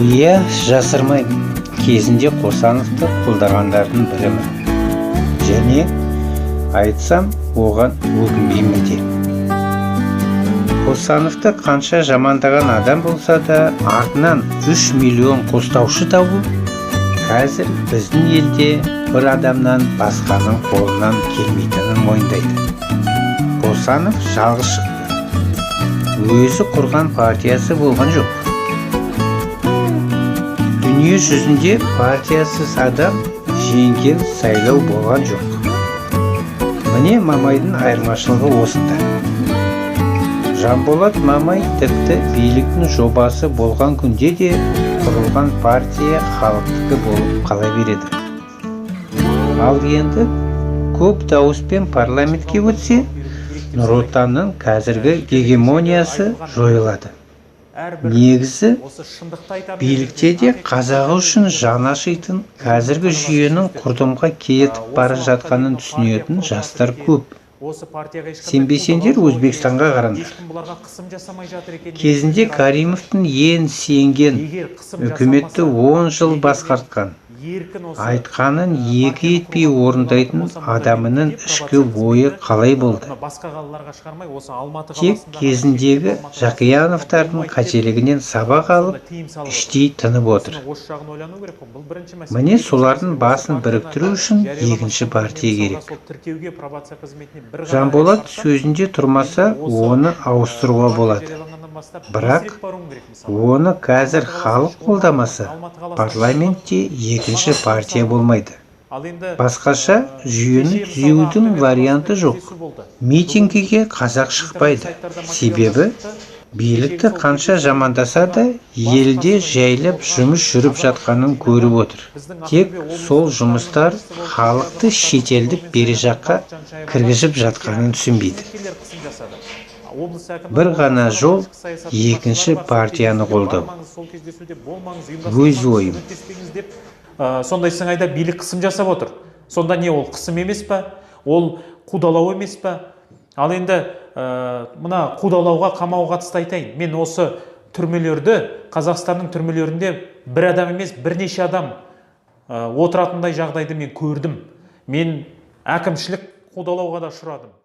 Иә, жасырмаймын. Кезінде Қосановты қолдағандардың бірімін. Және айтсам, оған өкінбеймін де. Қосановты қанша жамандаған адам болса да, артынан 3 миллион қостаушы табу қазір біздің елде бір адамнан басқаның қолынан келмейтінін мойындайды. Қосанов жалғыз шықты. Өзі құрған партиясы болған жоқ. Дүние жүзінде партиясыз адам жеңген сайлау болған жоқ. Міне Мамайдың айырмашылығы осында. Жанболат Мамай тіпті биліктің жобасы болған күнде де құрылған партия халықтікі болып қала береді. Ал енді көп дауыспен парламентке өтсе, Нұр Отанның қазіргі гегемониясы жойылады. Негізі, билікте де қазағы үшін жан ашитын қазіргі жүйенің құрдымға кетіп бара жатқанын түсінетін жастар көп. Сенбесеңдер Өзбекстанға қараңдар. Кезінде Каримовтың ең сенген үкіметті 10 жыл басқартқан, айтқанын екі етпей орындайтын адамының ішкі ойы қалай болды? Тек кезіндегі Жақияновтардың қателігінен сабақ алып, іштей тынып отыр. Міне солардың басын біріктіру үшін екінші партия керек. Жанболат сөзінде тұрмаса, оны ауыстыруға болады. Бірақ оны қазір халық қолдамаса, парламентте екінші партия болмайды. Басқаша жүйені түзеудің варианты жоқ. Митингіге қазақ шықпайды. Себебі билікті қанша жамандаса да, елде жайлап жұмыс жүріп жатқанын көріп отыр. Тек сол жұмыстар халықты шетелдік бері жаққа кіргізіп жатқанын түсінбейді. Бір ғана жол екінші партияны қолдау. Өз ойым. Сондай сыңайда билік қысым жасап отыр. Сонда не ол қысым емес па? Ол қудалау емес па? Ал енді мына қудалауға, қамауға қатысты айтайын. Мен осы түрмелерді, Қазақстанның түрмелерінде бір адам емес, бірнеше адам отыратындай жағдайды мен көрдім. Мен әкімшілік қудалауға да ұшырадым.